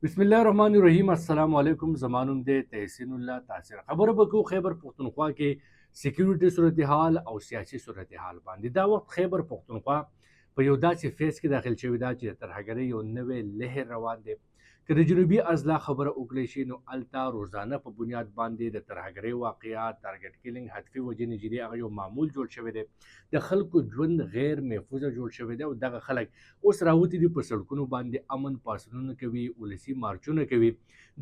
بسم الله الرحمن الرحیم. السلام علیکم. زمانوم د تحسین الله تاثیر خبره بکو خیبر پختونخوا کې سکیورټي صورتحال او سیاسي صورتحال باندې. دا وخت خیبر پختونخوا په یو داسې فیز کې داخل شوی دا چې د ترهګرۍ یو نوی لهر روان دی. که د جنوبي اضلاع خبره وکړی شي نو الته روزانه په بنیاد باندې د ترهګرۍ واقعیات، ټارګټ کیلینګ، هدفي وژنې چې دي هغه یو معمول جوړ شوی دی. د خلکو ژوند غیر محفوظه جوړ شوی دی او دغه خلک اوس راوتي دي په سړکونو باندې امن پاڅونونه کوي، ولسي مارچونه کوي،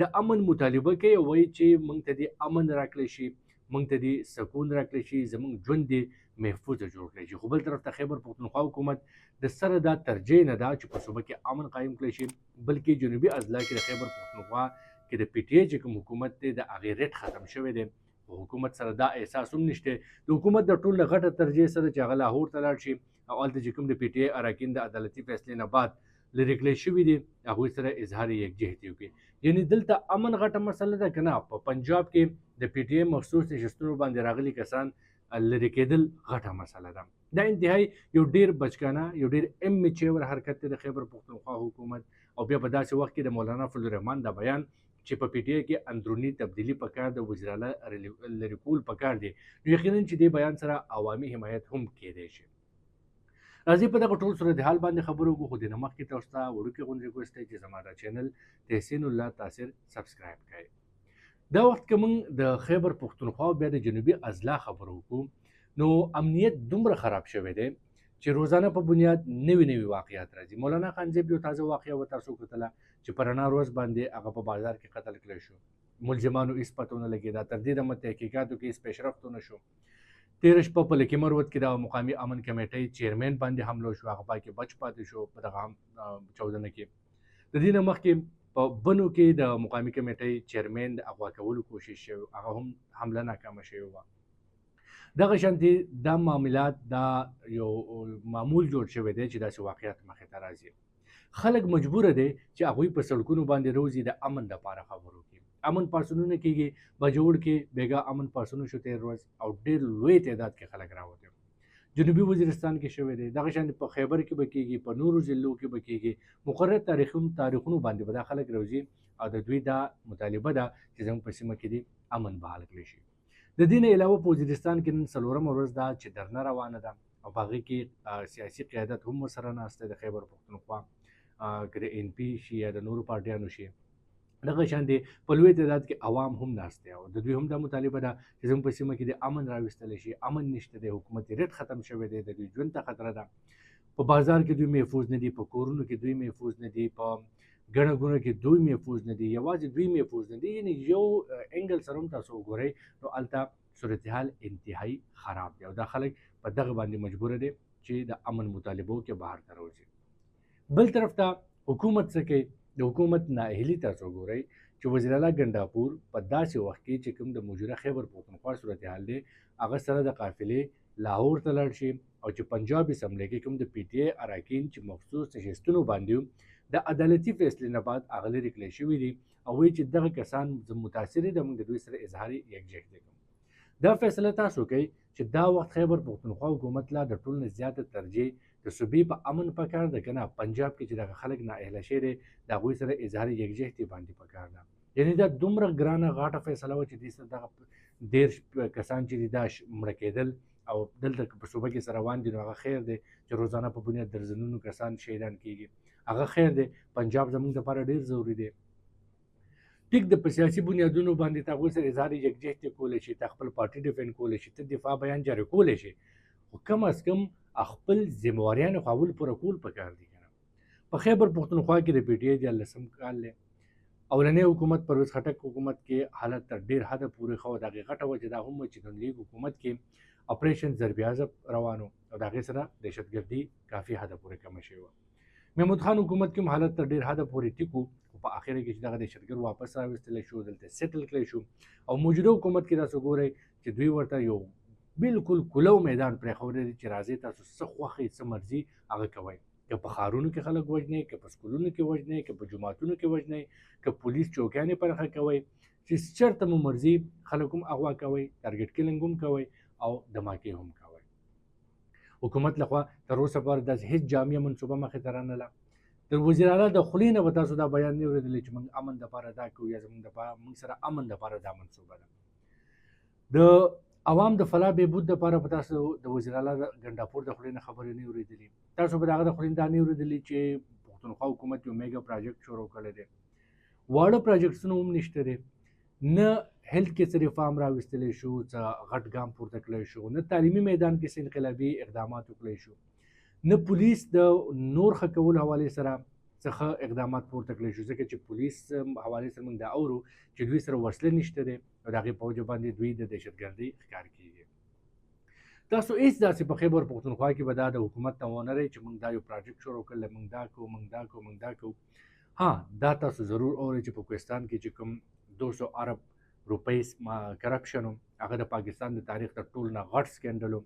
د امن مطالبه کوي، وایي چې موږ ته دې امن راکړی شي، موږ ته دې سکون راکړی شي، زموږ ژوند دې محفوظه جوړ کړی شي. خو بل طرف ته خیبر پختونخوا حکومت د سره دا ترجیح نه ده چې په صوبه کې امن قایم کړی شي، بلکې جنوبي اضلاع کې د خیبر پختونخوا کې د پی ټی آی چې کوم حکومت دی د هغې ریټ ختم شوی دی. حکومت سره دا احساس هم نشته. د حکومت د ټول غټه ترجیح سره چې هغه لاهور ته لاړ شي او هلته چې کوم د پی ټی آی اراکین د عدالتي فیصلې نه بعد لرې کړی شوي دي هغوی سره اظهار یکجهتي وکړي. یعنې دلته امن غټه مسله ده که نه؟ په پنجاب کې د پی ټی آی مخصوص نشستونو باندې راغلي کسان لرې کېدل غټه مسله ده. دا انتهایی یو ډیر بچکانه، یو ډیر امیچور حرکت دی د خیبر پختونخوا حکومت. او بیا په داسې وخت کې د مولانا فضل الرحمن دا بیان چې په پی ټی آی کې اندروني تبدیلی پکار د وزیراله لرې کول پکار دی، نو یقینا چې دې بیان سره عوامي حمایت هم کېدی شي. راځئ په دغه ټول صورتحال باندې خبرې وکړو، خو د نه مخکې تاسو ته وړوکې غوندې ریکویسټ دی چې زما دا چینل تحسین الله تاثیر سبسکرایب کړئ. دا وخت که موږ د خیبر پختونخوا بیا د جنوبي اضلاع خبرې وکړو نو امنیت دومره خراب شوی دی چې روزانه په بنیاد نوي واقعیات راځي. مولانا خانزیب یو تازه واقعه و تاسو کتله چې په رڼا ورځ باندې هغه په بازار کې قتل کړی شو، ملزمانو هېڅ پته ونه لګېده، تر دې دمه تحقیقاتو کې هېڅ پیشرفت ونه شو. تېره شپه په لکي مروت کې د مقامي امن کمیټۍ چیرمین باندې حمله وشو، هغه پاکې بچ پاتې شو په دغه 14 کې. د دې نه مخکې په بنو کې د مقامي کمیټۍ چیرمین د اغوا کولو کوشش شوی، هغه هم حمله ناکامه شوې وه. دغه شانتې دا معاملات دا یو معمول جوړ شوی دی چې داسې واقعیت مخې ته راځي. خلک مجبوره دی چې هغوی په سړکونو باندې روزي د امن دپاره خبرو کوي. امن پاڅونونه کېږي، بجوړ کې بېګا امن پاڅون شو تېر ورځ او ډېر لوی تعداد کې خلک راوتي. جنوبي وزیرستان کې شوی دی، دغه شان په خیبر کې به کېږي، په نورو ضلعو کې به کېږي. مقرر تاریخونو باندې به دا خلک روزي او د دوی دا مطالبه ده چې زموږ په سیمه کې دې امن بحال کړی شي. د دې نه علاوه په وزیرستان کې نن څلورمه ورځ ده چې درنه روانه ده او په هغې کې سیاسي قیادت هم ورسره ناست دی د خیبر پختونخوا، که د ان پي شي یا د نورو پارټیانو شي. دغه شانتې په لوی تعداد کې عوام هم ناست دی او د دوی هم دا مطالبه ده چې زموږ په سیمه کې د امن راویستلی شي. امن نشته دی، حکومت ریټ ختم شوی دی، د دوی ژوند ته خطره ده. په بازار کې دوی محفوظ نه دي، په کورونو کې دوی محفوظ نه دي، په ګڼه ګوڼه کې دوی محفوظ نه دي، یوازې دوی محفوظ نه دي. یعنې یو انګل سره هم تاسو وګورئ نو هلته صورتحال انتهایی خراب دی او دا خلک په دغه باندې مجبوره دي چې د امن مطالبو کې بهر ته راوځي. بل طرف ته حکومت څه کوي؟ د حکومت نااهلي تاسو وګورئ چې وزیر اعلی ګنډاپور په داسې وخت کې چې کوم د موجوده خیبر پختونخوا صورتحال دی هغه سره د قافلې لاهور ته لاړ شي او چې پنجاب اسمبلی کې کوم د پی ټی آی اراکین چې مخصوص نشستونو باندې د عدالتي فیصلې نه بعد هغه لرې کړی شوي دي او وایي چې دغه کسان متاثر دي، موږ د دوی سره اظهار یکجهتي کوو. دا فیصله تاسو کوي چې دا وخت خیبر پختونخوا حکومت لا د ټول نه زیاته ترجیح د صوبې په امن پکار ده که نه پنجاب کې چې دغه خلک نااهله شوي دي د هغوی سره اظهار یکجهتي باندې پکار ده. یعنې دا دومره ګرانه غاټه فیصله وه چې دوی سره دغه 13 کسان چې دي دا مړه کېدل او دلته په صوبه کې سره روان دي نو هغه خیر دی چې روزانه په بنیاد درزنونو کسان شهیدان کېږي، هغه خیر دی. پنجاب زموږ دپاره ډېر ضروري دی. ټیک د په سیاسي بنیادونو باندې ته هغوی سره اظهار یکجهتي کولی شي، ته خپل پارټي ډیفینډ کولی شي، ته دفاع بیان جاري کولی شي، خو کم از کم خپل ذمهواریانو خو اول پوره کول پکار دي که نه. په خیبر پختونخوا کې د پی ټی آی 14 کال دی، اولنی حکومت پرویز خټک حکومت کې حالت تر ډېر حده پورې ښه و. د هغې غټه وجه دا هم وه چې نون لیگ حکومت کې اپریشن ضرب عضب روان و او د هغې سره دهشتګردي کافي حده پورې کمه شوې وه. محمود خان حکومت کې هم حالت تر ډېر حده پورې ټیک و، خو په اخره کې چې دغه دهشتګرد واپس راویستلی شو، دلته سیټل کړی شو او موجوده حکومت کې تاسو ګورئ چې دوی ورته یو بالکل کلو میدان پرېښودی دی چې راځئ تاسو څه خوښئ څه مرضي هغه کوئ. که په ښارونو کې خلک وژنئ، که په سکولونو کې وژنئ، که په جوماتونو کې وژنئ، که پولیس چوکیانې پرخه کوئ، چې چېرته مو مرضي خلک هم اغوا کوئ، ټارګټ کیلینګ هم کوئ او دماکې هم کوئ. حکومت لخوا تر اوسه پورې داسې هېڅ جامع منصوبه مخې ته رانله. د وزیر اعلی د خولې نه به تاسو دا بیان نه اورېدلی چې موږ امن دپاره دا کوو یا زموږ دپاره موږ سره امن دپاره دا منصوبه ده. د عوام د فلاح بهبود دپاره به تاسو د وزیر اعلی د ګنډاپور د خولې نه خبرې نه اورېدلي. تاسو به د هغه د خولې نه دا نه اورېدلي چې پښتونخوا حکومت یو میګا پراجکټ شروع کړی دی. واړه پراجکټونه هم نشته دی. نه هیلث کې څه ریفارم راوستلی شو، څه غټ ګام پورته کړی شو، نه تعلیمي میدان کې څه انقلابي اقدامات وکړی شو، نه پولیس د نور ښه کولو حوالې سره څخه اقدامات پورته کړی شو، ځکه چې پولیس حوالې سره موږ دا اورو چې دوی سره وسلې نشته دی او د هغې په وجه باندې دوی د دهشتګردۍ ښکار کیږي. تاسو هېڅ داسې په خیبر پښتونخوا کې به دا د حکومت نه ونه لرئ چې موږ دا یو پراجکټ شروع کړی، موږ دا کوو، موږ دا کوو، موږ دا کوو. ها دا تاسو ضرور اورئ چې په کوهستان کې چې کوم 200 ارب روپۍ کرپشن و، هغه د پاکستان د تاریخ تر ټولو نه غټ سکینډل و.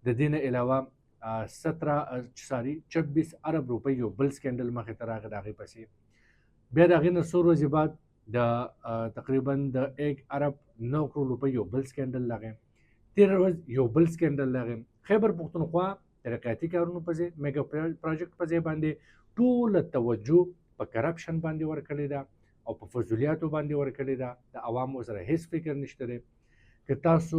د دې نه علاوه 26 ارب روپۍ یو بل سکینډل مخې ته راغی، د هغې پسې بیا د هغې نه څو ورځې بعد د تقریبا د 1 ارب 9 کروڑ روپۍ یو بل سکینډل راغی، تېره ورځ یو بل سکینډل راغی. خیبر پښتونخوا ترقیاتي کارونو په ځای میګا پراجکټ په ځای باندې ټوله توجه په کرپشن باندې ورکړې ده او په فضولیاتو باندې ورکړې ده. د عوامو سره هیڅ فکر نشته دی. که تاسو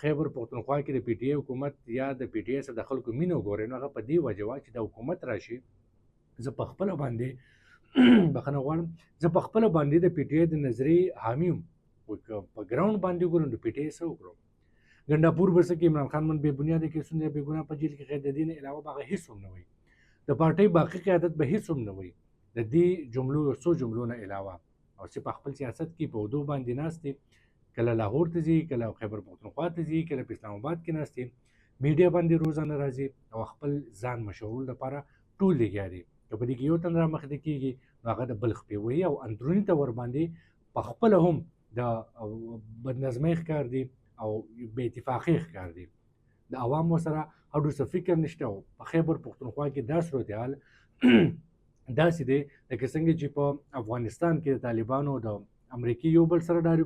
خیبر پښتونخوا کې د پی ټي ای حکومت یا د پی ټي ای سره د خلکو مینه وګورئ، نو هغه په دې وجه وه چې د حکومت راشي. زه په خپله باندې بخښنه غواړم، زه په خپله باندې د پی ټي ای د نظریې حامي یم. په ګراوند باندې وګورم د پی ټي ای څه وکړو. ګنډاپور به څه کې عمران خان من بې بنیاده کیسونه یا بې ګناه په جیل کې قید، د دې نه علاوه به هغه هېڅ هم نه وایي. د پارټۍ باقي قیادت به هېڅ هم نه وایي د دې جملو یو څو جملو نه علاوه. او چې په خپل سیاست کې په اردو باندې ناست دي، کله لاهور ته ځي، کله خیبر پښتونخوا ته ځي، کله په اسلام آباد کې ناست دي، میډیا باندې روزانه راځي او خپل ځان مشهورولو لپاره ټول لګیا دي. که په دې کې یو تن رامخې کېږي نو هغه د بل خپې وهي او اندروني طور باندې په خپله هم د بدنظمۍ ښکار دي او بې اتفاقۍ ښکار دي. د عوامو سره هډو څه فکر نشته. او په خیبر پښتونخوا کې دا صورتحال داسې دی لکه څنګه چې په افغانستان کې د طالبانو د امریکې یو بل سره ډارې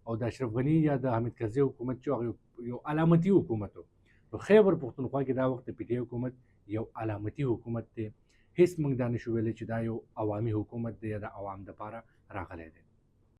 او د اشرف غني یا د حامد کرزي حکومت چې هغه یو علامتي حکومت و، نو خیبر پښتونخوا کې دا وخت د پی ټي ای حکومت یو علامتي حکومت دی. هیڅ موږ دا نشو ویلی چې دا یو عوامي حکومت دی یا د عوام دپاره راغلی دی.